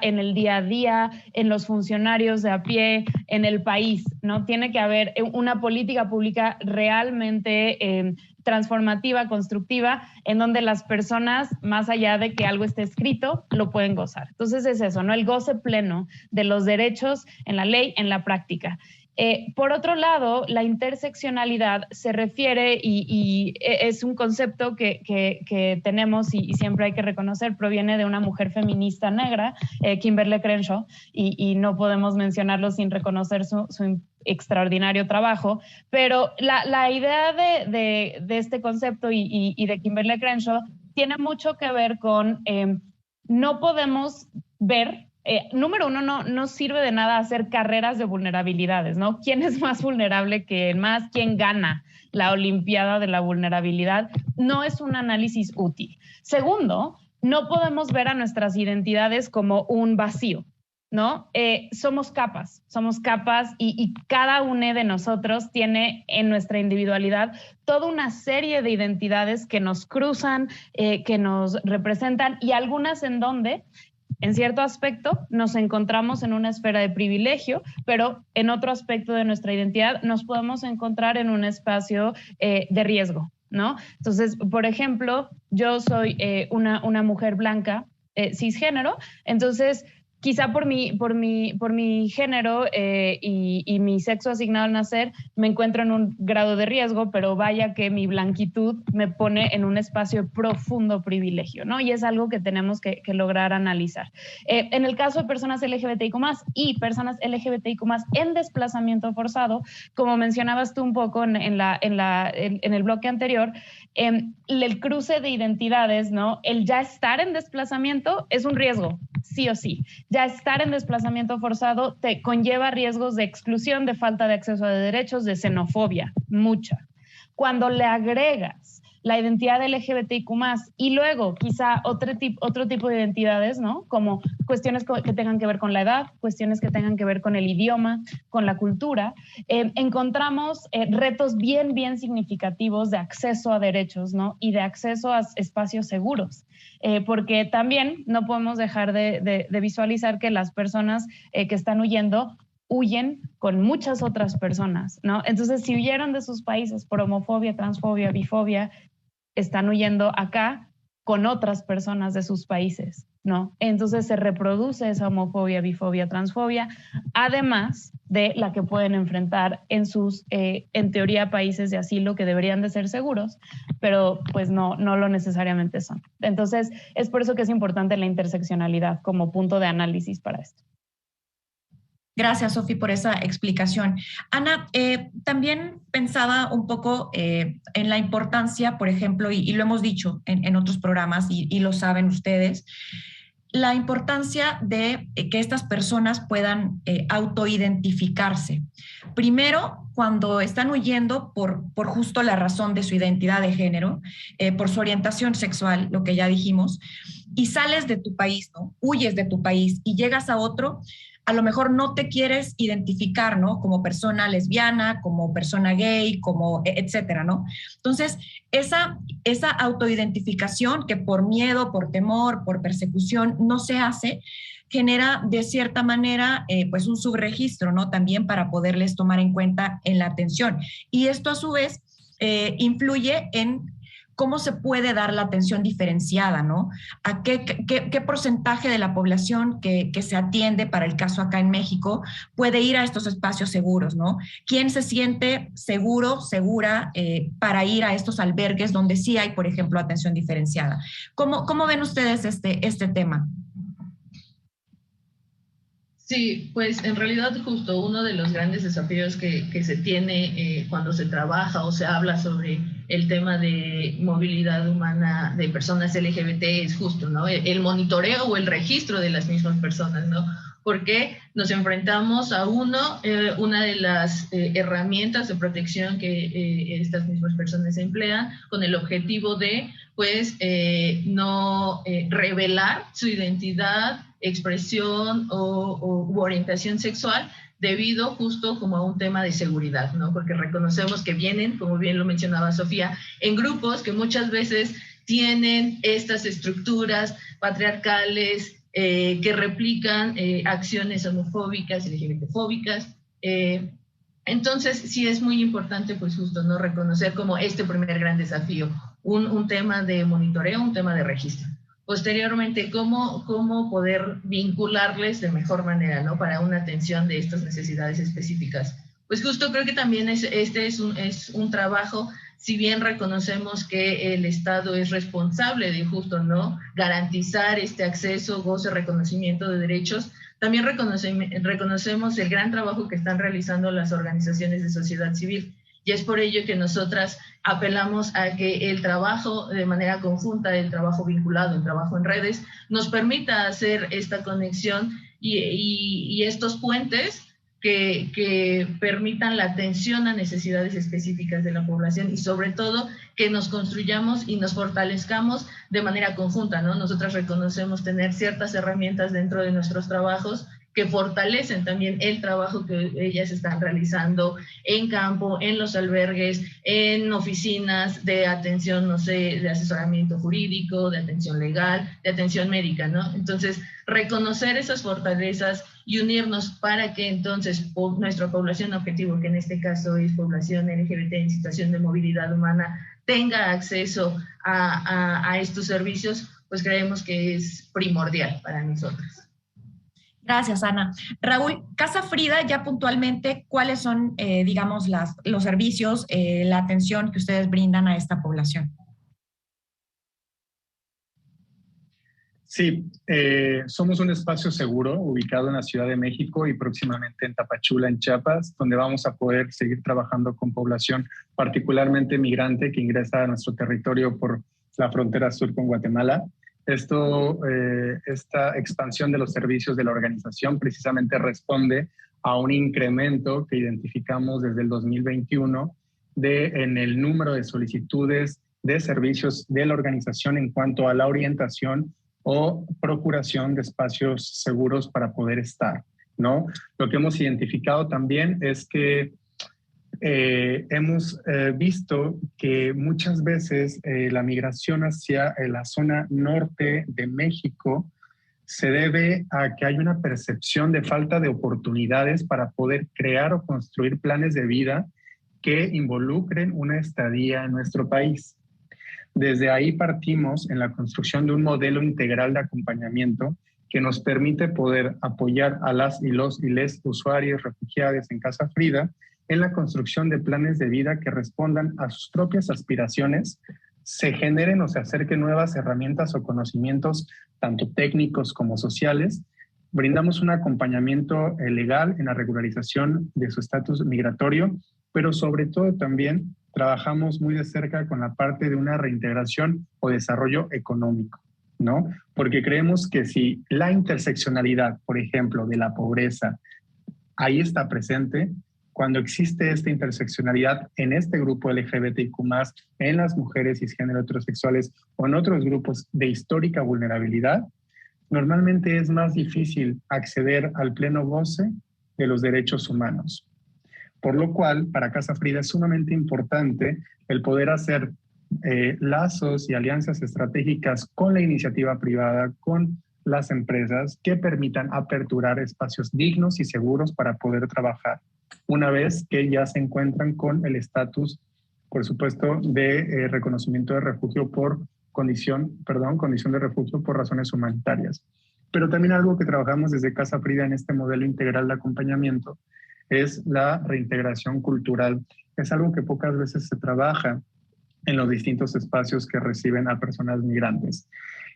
en el día a día, en los funcionarios de a pie, en el país, ¿no? Tiene que haber una política pública realmente transformativa, constructiva, en donde las personas, más allá de que algo esté escrito, lo pueden gozar. Entonces es eso, ¿no? El goce pleno de los derechos en la ley, en la práctica. Por otro lado, la interseccionalidad se refiere y es un concepto que tenemos y siempre hay que reconocer, proviene de una mujer feminista negra, Kimberlé Crenshaw, y no podemos mencionarlo sin reconocer su extraordinario trabajo, pero la idea de este concepto y de Kimberlé Crenshaw tiene mucho que ver con no podemos ver. Número uno, no sirve de nada hacer carreras de vulnerabilidades, ¿no? ¿Quién es más vulnerable que el más? ¿Quién gana la Olimpiada de la vulnerabilidad? No es un análisis útil. Segundo, no podemos ver a nuestras identidades como un vacío, ¿no? Somos capas y cada uno de nosotros tiene en nuestra individualidad toda una serie de identidades que nos cruzan, que nos representan y algunas en donde en cierto aspecto nos encontramos en una esfera de privilegio, pero en otro aspecto de nuestra identidad nos podemos encontrar en un espacio de riesgo, ¿no? Entonces, por ejemplo, yo soy una mujer blanca cisgénero, entonces quizá por mi género y mi sexo asignado al nacer me encuentro en un grado de riesgo, pero vaya que mi blanquitud me pone en un espacio de profundo privilegio, ¿no? Y es algo que tenemos que lograr analizar. En el caso de personas LGBTIQ+ y personas LGBTIQ+ en desplazamiento forzado, como mencionabas tú un poco en el bloque anterior, el cruce de identidades, ¿no? El ya estar en desplazamiento es un riesgo, sí o sí. Ya estar en desplazamiento forzado te conlleva riesgos de exclusión, de falta de acceso a derechos, de xenofobia, mucha. Cuando le agregas la identidad LGBTIQ+, y luego quizá otro tipo de identidades, ¿no? Como cuestiones que tengan que ver con la edad, cuestiones que tengan que ver con el idioma, con la cultura, encontramos retos bien significativos de acceso a derechos, ¿no? Y de acceso a espacios seguros. Porque también no podemos dejar de visualizar que las personas que están huyendo huyen con muchas otras personas, ¿no? Entonces, si huyeron de sus países por homofobia, transfobia, bifobia, están huyendo acá con otras personas de sus países, ¿no? Entonces se reproduce esa homofobia, bifobia, transfobia, además de la que pueden enfrentar en sus, en teoría, países de asilo que deberían de ser seguros, pero pues no lo necesariamente son. Entonces es por eso que es importante la interseccionalidad como punto de análisis para esto. Gracias, Sofi, por esa explicación. Ana, también pensaba un poco en la importancia, por ejemplo, y lo hemos dicho en otros programas y lo saben ustedes, la importancia de que estas personas puedan autoidentificarse. Primero, cuando están huyendo por justo la razón de su identidad de género, por su orientación sexual, lo que ya dijimos, y sales de tu país, ¿no? Huyes de tu país y llegas a otro. a lo mejor no te quieres identificar, ¿no? Como persona lesbiana, como persona gay, como etcétera, ¿no? Entonces, esa autoidentificación que por miedo, por temor, por persecución no se hace, genera de cierta manera pues un subregistro, ¿no? También para poderles tomar en cuenta en la atención. Y esto a su vez influye en cómo se puede dar la atención diferenciada, ¿no? ¿A qué porcentaje de la población que se atiende, para el caso acá en México, puede ir a estos espacios seguros, ¿no? ¿Quién se siente seguro, segura para ir a estos albergues donde sí hay, por ejemplo, atención diferenciada? ¿Cómo ven ustedes este tema? Sí, pues en realidad justo uno de los grandes desafíos que se tiene cuando se trabaja o se habla sobre el tema de movilidad humana de personas LGBT es justo, ¿no? El monitoreo o el registro de las mismas personas, ¿no? Porque nos enfrentamos a una de las herramientas de protección que estas mismas personas emplean con el objetivo de, pues, no revelar su identidad, expresión u orientación sexual debido justo como a un tema de seguridad, ¿no? Porque reconocemos que vienen, como bien lo mencionaba Sofía, en grupos que muchas veces tienen estas estructuras patriarcales que replican acciones homofóbicas y LGBTfóbicas. Entonces, sí es muy importante, pues justo, ¿no? Reconocer como este primer gran desafío, un tema de monitoreo, un tema de registro. Posteriormente, cómo poder vincularles de mejor manera, ¿no? Para una atención de estas necesidades específicas. Pues justo creo que también este es un trabajo, si bien reconocemos que el Estado es responsable de justo, ¿no? Garantizar este acceso, goce, reconocimiento de derechos, también reconocemos el gran trabajo que están realizando las organizaciones de sociedad civil. Y es por ello que nosotras apelamos a que el trabajo de manera conjunta, el trabajo vinculado, el trabajo en redes, nos permita hacer esta conexión y estos puentes que permitan la atención a necesidades específicas de la población y sobre todo que nos construyamos y nos fortalezcamos de manera conjunta, ¿no? Nosotras reconocemos tener ciertas herramientas dentro de nuestros trabajos que fortalecen también el trabajo que ellas están realizando en campo, en los albergues, en oficinas de atención, no sé, de asesoramiento jurídico, de atención legal, de atención médica, ¿no? Entonces, reconocer esas fortalezas y unirnos para que entonces nuestra población objetivo, que en este caso es población LGBT en situación de movilidad humana, tenga acceso a estos servicios, pues creemos que es primordial para nosotros. Gracias, Ana. Raúl, Casa Frida, ya puntualmente, ¿cuáles son, digamos, los servicios, la atención que ustedes brindan a esta población? Sí, somos un espacio seguro ubicado en la Ciudad de México y próximamente en Tapachula, en Chiapas, donde vamos a poder seguir trabajando con población particularmente migrante que ingresa a nuestro territorio por la frontera sur con Guatemala. Esta expansión de los servicios de la organización precisamente responde a un incremento que identificamos desde el 2021 en el número de solicitudes de servicios de la organización en cuanto a la orientación o procuración de espacios seguros para poder estar, ¿no? Lo que hemos identificado también es que hemos visto que muchas veces la migración hacia la zona norte de México se debe a que hay una percepción de falta de oportunidades para poder crear o construir planes de vida que involucren una estadía en nuestro país. Desde ahí partimos en la construcción de un modelo integral de acompañamiento que nos permite poder apoyar a las y los usuarios refugiados en Casa Frida en la construcción de planes de vida que respondan a sus propias aspiraciones, se generen o se acerquen nuevas herramientas o conocimientos, tanto técnicos como sociales. Brindamos un acompañamiento legal en la regularización de su estatus migratorio, pero sobre todo también trabajamos muy de cerca con la parte de una reintegración o desarrollo económico, ¿no? Porque creemos que si la interseccionalidad, por ejemplo, de la pobreza, ahí está presente, cuando existe esta interseccionalidad en este grupo LGBTIQ+, en las mujeres cisgénero heterosexuales o en otros grupos de histórica vulnerabilidad, normalmente es más difícil acceder al pleno goce de los derechos humanos. Por lo cual, para Casa Frida es sumamente importante el poder hacer lazos y alianzas estratégicas con la iniciativa privada, con las empresas que permitan aperturar espacios dignos y seguros para poder trabajar, una vez que ya se encuentran con el estatus, por supuesto, de reconocimiento de refugio por condición de refugio por razones humanitarias. Pero también algo que trabajamos desde Casa Frida en este modelo integral de acompañamiento es la reintegración cultural. Es algo que pocas veces se trabaja en los distintos espacios que reciben a personas migrantes.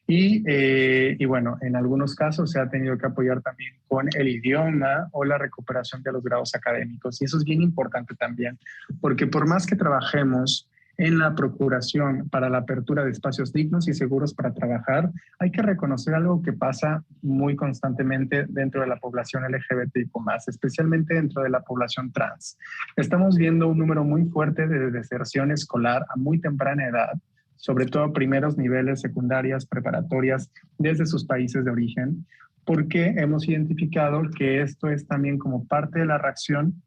Y bueno, en algunos casos se ha tenido que apoyar también con el idioma o la recuperación de los grados académicos. Y eso es bien importante también, porque por más que trabajemos en la procuración para la apertura de espacios dignos y seguros para trabajar, hay que reconocer algo que pasa muy constantemente dentro de la población LGBTIQ+, especialmente dentro de la población trans. Estamos viendo un número muy fuerte de deserción escolar a muy temprana edad, sobre todo primeros niveles, secundarias, preparatorias, desde sus países de origen, porque hemos identificado que esto es también como parte de la reacción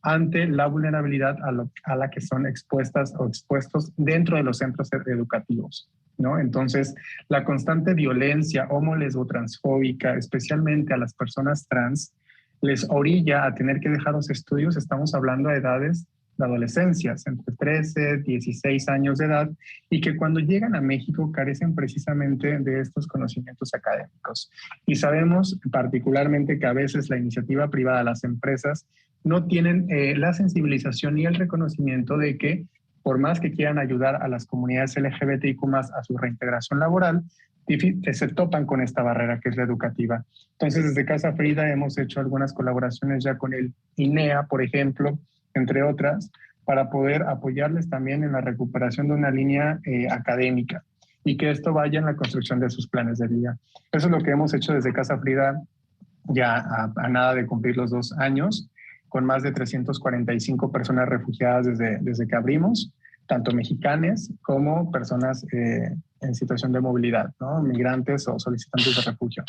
ante la vulnerabilidad a la que son expuestas o expuestos dentro de los centros educativos, ¿no? Entonces, la constante violencia homo-lesbo-transfóbica, especialmente a las personas trans, les orilla a tener que dejar los estudios. Estamos hablando de edades de adolescencias, entre 13, 16 años de edad, y que cuando llegan a México carecen precisamente de estos conocimientos académicos. Y sabemos particularmente que a veces la iniciativa privada, las empresas, no tienen la sensibilización ni el reconocimiento de que por más que quieran ayudar a las comunidades LGBTIQ+ a su reintegración laboral, se topan con esta barrera que es la educativa. Entonces, desde Casa Frida hemos hecho algunas colaboraciones ya con el INEA, por ejemplo, entre otras, para poder apoyarles también en la recuperación de una línea académica y que esto vaya en la construcción de sus planes de vida. Eso es lo que hemos hecho desde Casa Frida ya a nada de cumplir los 2 años, con más de 345 personas refugiadas desde que abrimos, tanto mexicanas como personas en situación de movilidad, ¿no? Migrantes o solicitantes de refugio.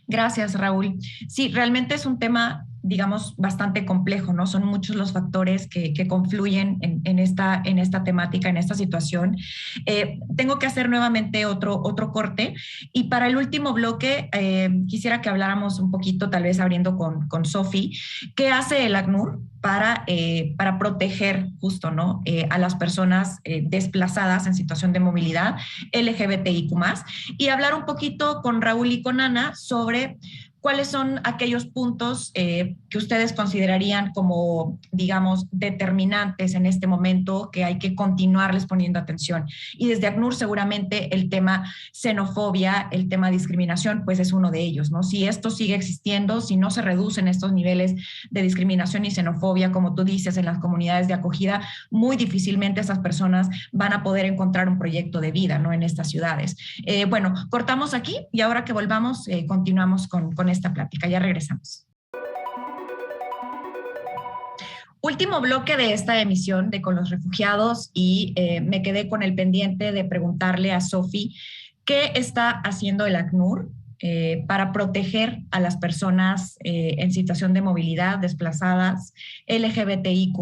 Gracias, Raúl. Sí, realmente es un tema, digamos, bastante complejo, ¿no? Son muchos los factores que confluyen en esta temática, en esta situación. Tengo que hacer nuevamente otro corte y para el último bloque quisiera que habláramos un poquito, tal vez abriendo con Sofi, ¿qué hace el ACNUR para proteger justo, ¿no? A las personas desplazadas en situación de movilidad LGBTIQ+, y hablar un poquito con Raúl y con Ana sobre ¿cuáles son aquellos puntos que ustedes considerarían como, digamos, determinantes en este momento que hay que continuarles poniendo atención? Y desde ACNUR seguramente el tema xenofobia, el tema discriminación, pues es uno de ellos, ¿no? Si esto sigue existiendo, si no se reducen estos niveles de discriminación y xenofobia, como tú dices, en las comunidades de acogida, muy difícilmente esas personas van a poder encontrar un proyecto de vida, ¿no? En estas ciudades. Bueno, cortamos aquí y ahora que volvamos, continuamos con esta plática. Ya regresamos. Último bloque de esta emisión de Con los Refugiados y me quedé con el pendiente de preguntarle a Sofi qué está haciendo el ACNUR para proteger a las personas en situación de movilidad, desplazadas, LGBTIQ+.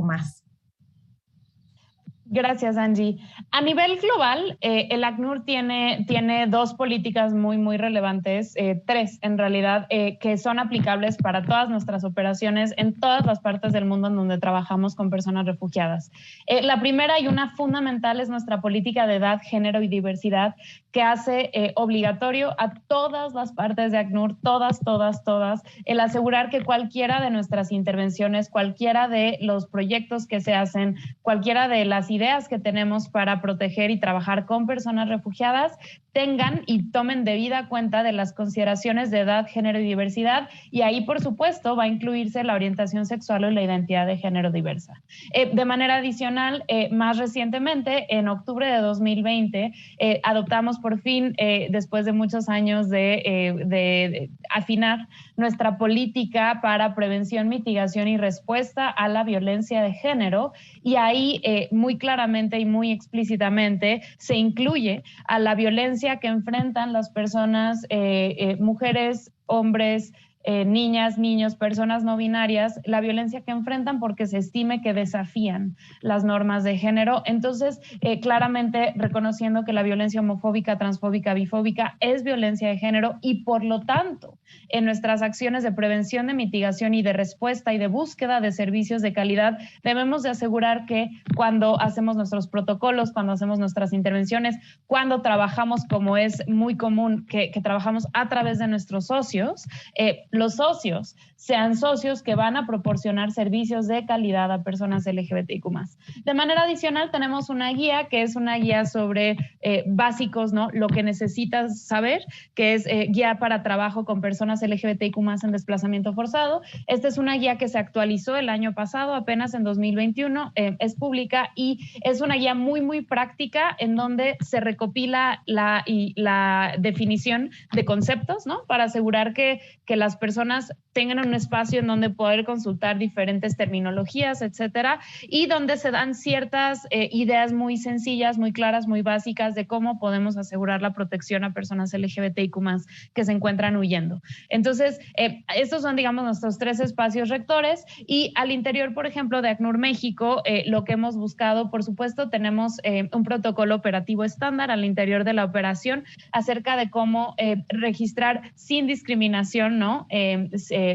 Gracias, Angie. A nivel global, el ACNUR tiene 2 políticas muy relevantes, 3 en realidad, que son aplicables para todas nuestras operaciones en todas las partes del mundo en donde trabajamos con personas refugiadas. La primera y una fundamental es nuestra política de edad, género y diversidad, que hace obligatorio a todas las partes de ACNUR, todas, el asegurar que cualquiera de nuestras intervenciones, cualquiera de los proyectos que se hacen, cualquiera de las ideas que tenemos para proteger y trabajar con personas refugiadas, tengan y tomen debida cuenta de las consideraciones de edad, género y diversidad, y ahí, por supuesto, va a incluirse la orientación sexual o la identidad de género diversa. De manera adicional, más recientemente, en octubre de 2020, adoptamos por fin, después de muchos años de afinar nuestra política para prevención, mitigación y respuesta a la violencia de género, y ahí muy claramente y muy explícitamente se incluye a la violencia violencia que enfrentan las personas, mujeres, hombres, niñas, niños, personas no binarias, la violencia que enfrentan porque se estime que desafían las normas de género. Entonces, claramente reconociendo que la violencia homofóbica, transfóbica, bifóbica es violencia de género y por lo tanto, en nuestras acciones de prevención, de mitigación y de respuesta y de búsqueda de servicios de calidad, debemos de asegurar que cuando hacemos nuestros protocolos, cuando hacemos nuestras intervenciones, cuando trabajamos, como es muy común que trabajamos a través de nuestros socios, los socios sean socios que van a proporcionar servicios de calidad a personas LGBTIQ+. De manera adicional, tenemos una guía que es una guía sobre básicos, ¿no? Lo que necesitas saber, que es guía para trabajo con personas LGBTIQ+ en desplazamiento forzado. Esta es una guía que se actualizó el año pasado, apenas en 2021, es pública y es una guía muy, muy práctica en donde se recopila la definición de conceptos, ¿no? Para asegurar que las personas tengan un espacio en donde poder consultar diferentes terminologías, etcétera, y donde se dan ciertas ideas muy sencillas, muy claras, muy básicas de cómo podemos asegurar la protección a personas LGBTIQ+ que se encuentran huyendo. Entonces, estos son, digamos, nuestros 3 espacios rectores y al interior, por ejemplo, de ACNUR México, lo que hemos buscado, por supuesto, tenemos un protocolo operativo estándar al interior de la operación acerca de cómo registrar sin discriminación, ¿no?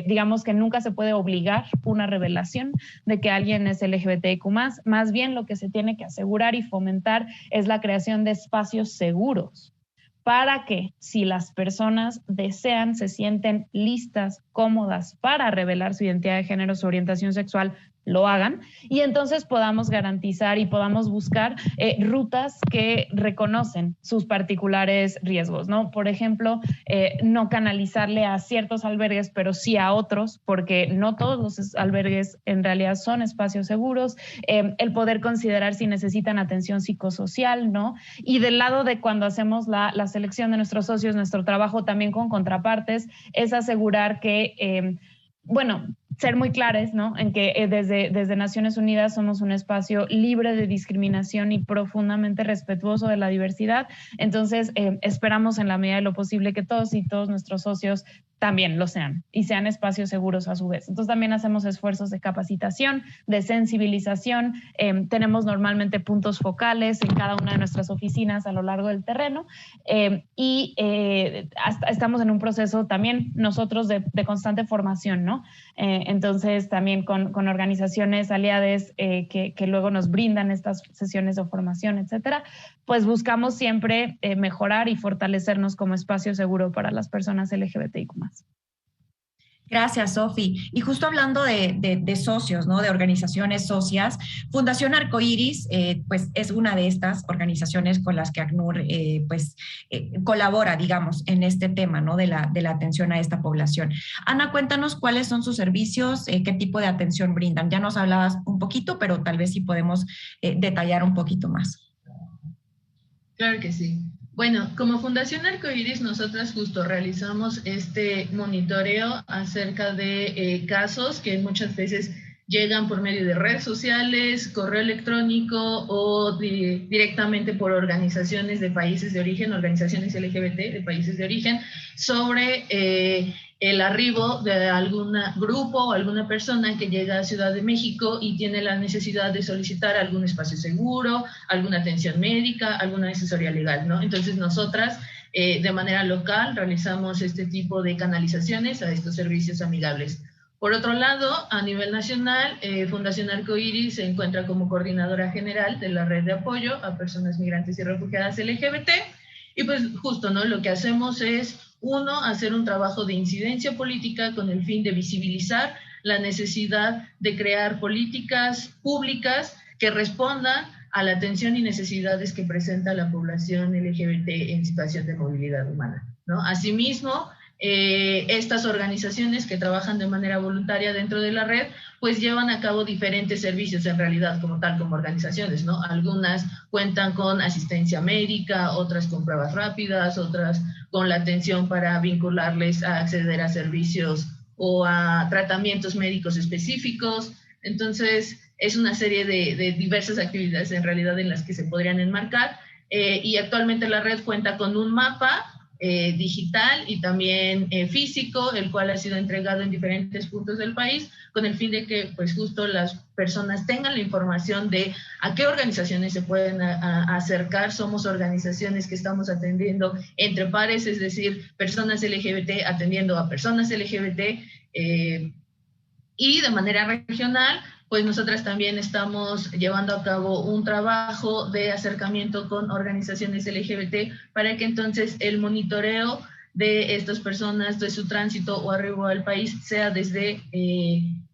Digamos que nunca se puede obligar una revelación de que alguien es LGBTIQ+, más bien lo que se tiene que asegurar y fomentar es la creación de espacios seguros para que si las personas desean, se sienten listas, cómodas para revelar su identidad de género, su orientación sexual, lo hagan y entonces podamos garantizar y podamos buscar rutas que reconocen sus particulares riesgos, ¿no? Por ejemplo, no canalizarle a ciertos albergues, pero sí a otros, porque no todos los albergues en realidad son espacios seguros, el poder considerar si necesitan atención psicosocial, ¿no? Y del lado de cuando hacemos la selección de nuestros socios, nuestro trabajo también con contrapartes es asegurar que, ser muy claros, ¿no? En que desde Naciones Unidas somos un espacio libre de discriminación y profundamente respetuoso de la diversidad. Entonces, esperamos en la medida de lo posible que todos y todos nuestros socios también lo sean y sean espacios seguros a su vez. Entonces también hacemos esfuerzos de capacitación, de sensibilización, tenemos normalmente puntos focales en cada una de nuestras oficinas a lo largo del terreno y estamos en un proceso también nosotros de constante formación, ¿no? Entonces también con organizaciones aliadas que luego nos brindan estas sesiones de formación, etcétera, pues buscamos siempre mejorar y fortalecernos como espacio seguro para las personas LGBTIQ+. Gracias, Sofi. Y justo hablando de socios, ¿no? De organizaciones socias, Fundación Arcoíris, pues es una de estas organizaciones con las que ACNUR, colabora, digamos, en este tema, ¿no? De la atención a esta población. Ana, cuéntanos cuáles son sus servicios, qué tipo de atención brindan. Ya nos hablabas un poquito, pero tal vez sí podemos detallar un poquito más. Claro que sí. Bueno, como Fundación Arcoíris, nosotras justo realizamos este monitoreo acerca de casos que muchas veces llegan por medio de redes sociales, correo electrónico o directamente por organizaciones de países de origen, organizaciones LGBT de países de origen, sobre el arribo de algún grupo o alguna persona que llega a Ciudad de México y tiene la necesidad de solicitar algún espacio seguro, alguna atención médica, alguna asesoría legal, ¿no? Entonces nosotras de manera local realizamos este tipo de canalizaciones a estos servicios amigables. Por otro lado, a nivel nacional, Fundación Arcoíris se encuentra como coordinadora general de la red de apoyo a personas migrantes y refugiadas LGBT y pues justo, ¿no? Lo que hacemos es hacer un trabajo de incidencia política con el fin de visibilizar la necesidad de crear políticas públicas que respondan a la atención y necesidades que presenta la población LGBT en situación de movilidad humana, ¿no? Asimismo, estas organizaciones que trabajan de manera voluntaria dentro de la red, pues llevan a cabo diferentes servicios en realidad como organizaciones, ¿no? Algunas cuentan con asistencia médica, otras con pruebas rápidas, otras con la atención para vincularles a acceder a servicios o a tratamientos médicos específicos. Entonces, es una serie de diversas actividades en realidad en las que se podrían enmarcar. y actualmente la red cuenta con un mapa digital y también físico, el cual ha sido entregado en diferentes puntos del país, con el fin de que pues justo las personas tengan la información de a qué organizaciones se pueden acercar. Somos organizaciones que estamos atendiendo entre pares, es decir, personas LGBT atendiendo a personas LGBT, y de manera regional, pues nosotras también estamos llevando a cabo un trabajo de acercamiento con organizaciones LGBT para que entonces el monitoreo de estas personas, de su tránsito o arribo al país, sea desde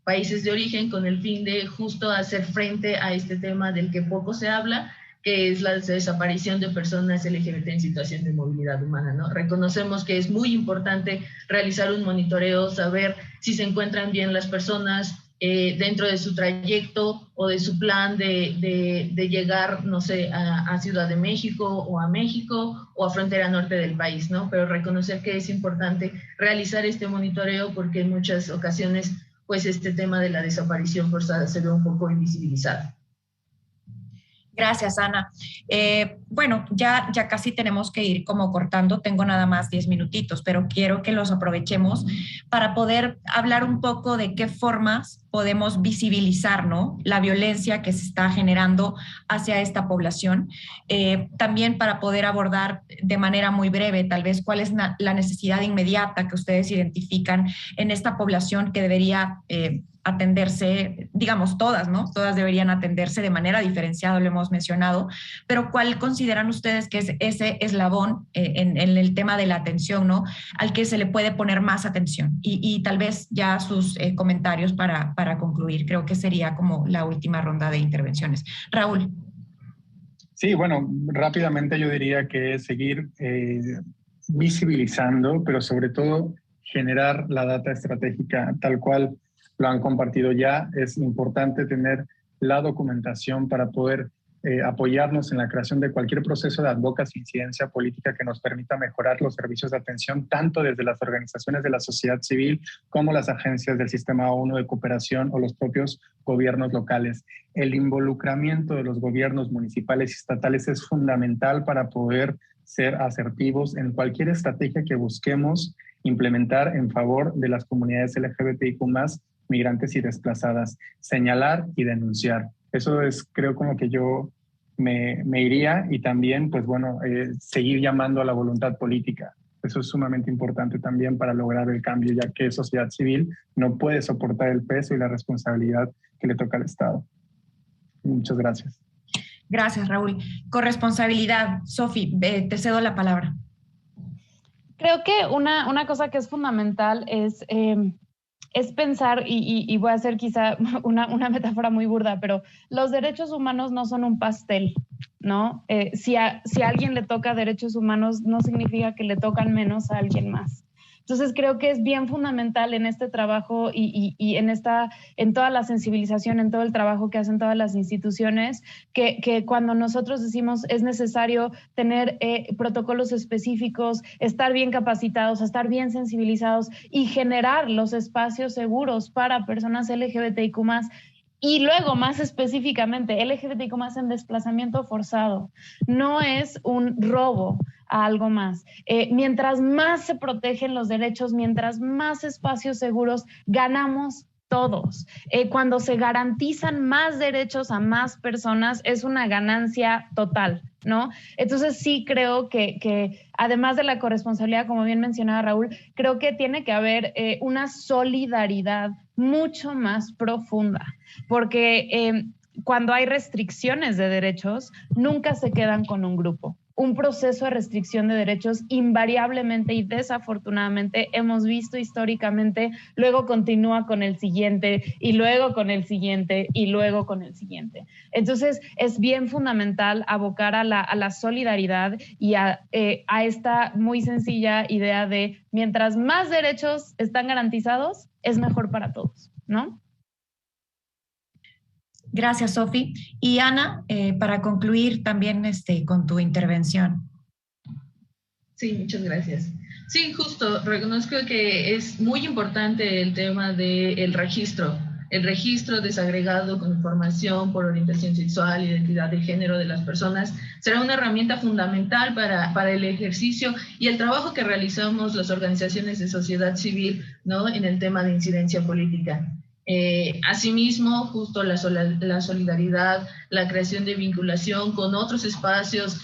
países de origen, con el fin de justo hacer frente a este tema del que poco se habla, que es la desaparición de personas LGBT en situación de movilidad humana, ¿no? Reconocemos que es muy importante realizar un monitoreo, saber si se encuentran bien las personas dentro de su trayecto o de su plan de llegar, no sé, a Ciudad de México o a frontera norte del país, ¿no? Pero reconocer que es importante realizar este monitoreo porque en muchas ocasiones, pues este tema de la desaparición forzada se ve un poco invisibilizado. Gracias, Ana. Bueno, ya casi tenemos que ir como cortando, tengo nada más 10 minutitos, pero quiero que los aprovechemos para poder hablar un poco de qué formas podemos visibilizar, ¿no?, la violencia que se está generando hacia esta población. También para poder abordar de manera muy breve, tal vez, cuál es la necesidad inmediata que ustedes identifican en esta población que debería atenderse, digamos todas, ¿no? Todas deberían atenderse de manera diferenciada, lo hemos mencionado, pero ¿cuál consideran ustedes que es ese eslabón en el tema de la atención, ¿no?, al que se le puede poner más atención? Y tal vez ya sus comentarios para concluir. Creo que sería como la última ronda de intervenciones. Raúl. Sí, bueno, rápidamente yo diría que seguir visibilizando, pero sobre todo generar la data estratégica tal cual lo han compartido ya. Es importante tener la documentación para poder apoyarnos en la creación de cualquier proceso de advocacy, incidencia política que nos permita mejorar los servicios de atención, tanto desde las organizaciones de la sociedad civil como las agencias del Sistema ONU de Cooperación o los propios gobiernos locales. El involucramiento de los gobiernos municipales y estatales es fundamental para poder ser asertivos en cualquier estrategia que busquemos implementar en favor de las comunidades LGBTIQ+, migrantes y desplazadas. Señalar y denunciar. Eso es, creo, como que yo me iría, y también, pues bueno, seguir llamando a la voluntad política. Eso es sumamente importante también para lograr el cambio, ya que sociedad civil no puede soportar el peso y la responsabilidad que le toca al Estado. Muchas gracias. Gracias, Raúl. Corresponsabilidad. Sofi, te cedo la palabra. Creo que una cosa que es fundamental es pensar, y voy a hacer quizá una metáfora muy burda, pero los derechos humanos no son un pastel, ¿no? Si a alguien le toca derechos humanos, no significa que le tocan menos a alguien más. Entonces creo que es bien fundamental en este trabajo y en toda la sensibilización, en todo el trabajo que hacen todas las instituciones, que cuando nosotros decimos es necesario tener protocolos específicos, estar bien capacitados, estar bien sensibilizados y generar los espacios seguros para personas LGBTIQ+, y luego, más específicamente, LGBTIQ+ en desplazamiento forzado. No es un robo a algo más. Mientras más se protegen los derechos, mientras más espacios seguros, ganamos todos. Cuando se garantizan más derechos a más personas, es una ganancia total, ¿no? Entonces sí creo que además de la corresponsabilidad, como bien mencionaba Raúl, creo que tiene que haber una solidaridad mucho más profunda, porque cuando hay restricciones de derechos, nunca se quedan con un grupo. Un proceso de restricción de derechos invariablemente y desafortunadamente hemos visto históricamente, luego continúa con el siguiente y luego con el siguiente y luego con el siguiente. Entonces es bien fundamental abocar a la solidaridad y a esta muy sencilla idea de mientras más derechos están garantizados, es mejor para todos, ¿no? Gracias, Sofi. Y Ana, para concluir también con tu intervención. Sí, muchas gracias. Sí, justo, reconozco que es muy importante el tema del registro el registro desagregado con información por orientación sexual, identidad de género de las personas, será una herramienta fundamental para el ejercicio y el trabajo que realizamos las organizaciones de sociedad civil, ¿no?, en el tema de incidencia política. Asimismo, justo la solidaridad, la creación de vinculación con otros espacios,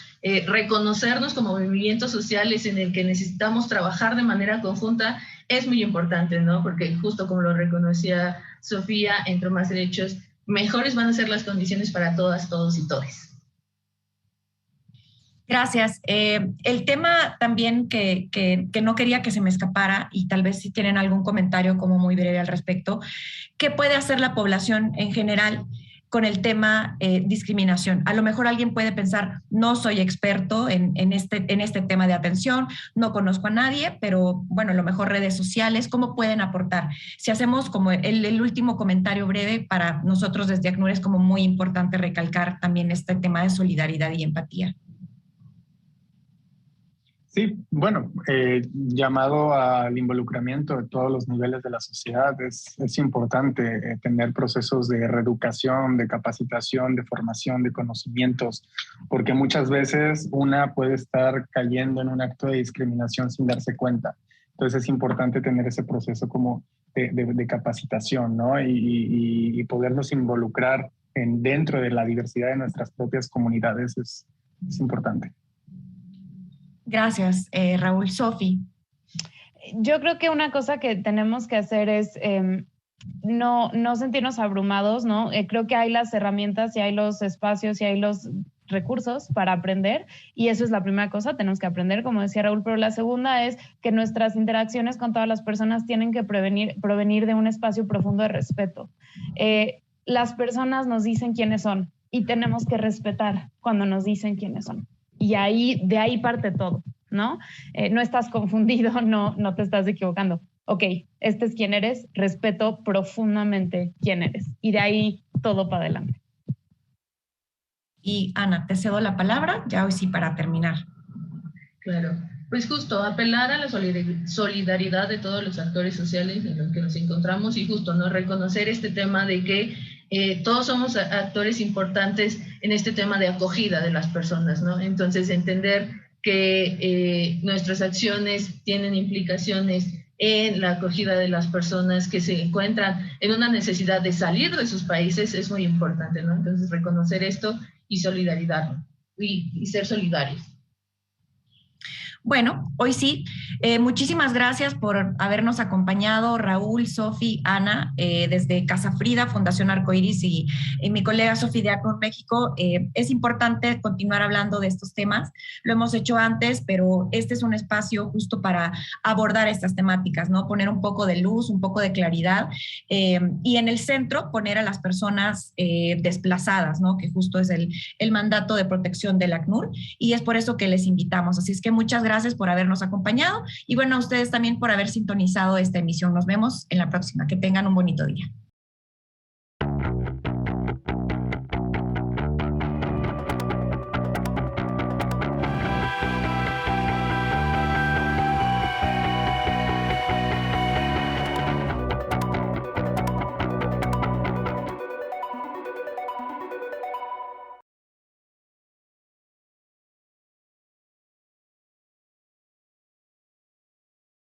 reconocernos como movimientos sociales en el que necesitamos trabajar de manera conjunta es muy importante, ¿no? Porque justo como lo reconocía Sofía, entre más derechos, mejores van a ser las condiciones para todas, todos y todes. Gracias. El tema también que no quería que se me escapara, y tal vez si tienen algún comentario como muy breve al respecto, ¿qué puede hacer la población en general con el tema discriminación? A lo mejor alguien puede pensar, no soy experto en este tema de atención, no conozco a nadie, pero bueno, a lo mejor redes sociales, ¿cómo pueden aportar? Si hacemos como el último comentario breve, para nosotros desde ACNUR es como muy importante recalcar también este tema de solidaridad y empatía. Sí, bueno, llamado al involucramiento de todos los niveles de la sociedad, es importante tener procesos de reeducación, de capacitación, de formación, de conocimientos, porque muchas veces una puede estar cayendo en un acto de discriminación sin darse cuenta. Entonces es importante tener ese proceso como de capacitación, ¿no? Y podernos involucrar dentro de la diversidad de nuestras propias comunidades es importante. Gracias, Raúl. Sofi. Yo creo que una cosa que tenemos que hacer es no sentirnos abrumados, ¿no? Creo que hay las herramientas y hay los espacios y hay los recursos para aprender, y eso es la primera cosa, tenemos que aprender, como decía Raúl, pero la segunda es que nuestras interacciones con todas las personas tienen que provenir de un espacio profundo de respeto. Las personas nos dicen quiénes son y tenemos que respetar cuando nos dicen quiénes son. Y de ahí parte todo, ¿no? No estás confundido, no te estás equivocando. Ok, este es quién eres, respeto profundamente quién eres. Y de ahí todo para adelante. Y Ana, te cedo la palabra, ya hoy sí para terminar. Claro, pues justo apelar a la solidaridad de todos los actores sociales en los que nos encontramos y justo no reconocer este tema de que todos somos actores importantes en este tema de acogida de las personas, ¿no? Entonces, entender que nuestras acciones tienen implicaciones en la acogida de las personas que se encuentran en una necesidad de salir de sus países es muy importante, ¿no? Entonces, reconocer esto y solidaridad y ser solidarios. Bueno, hoy sí. Muchísimas gracias por habernos acompañado, Raúl, Sofi, Ana, desde Casa Frida, Fundación Arcoiris y mi colega Sofi de ACNUR México. Es importante continuar hablando de estos temas. Lo hemos hecho antes, pero este es un espacio justo para abordar estas temáticas, ¿no? Poner un poco de luz, un poco de claridad y en el centro poner a las personas desplazadas, ¿no? Que justo es el mandato de protección del ACNUR, y es por eso que les invitamos. Así es que muchas gracias por habernos acompañado y bueno, a ustedes también por haber sintonizado esta emisión. Nos vemos en la próxima. Que tengan un bonito día.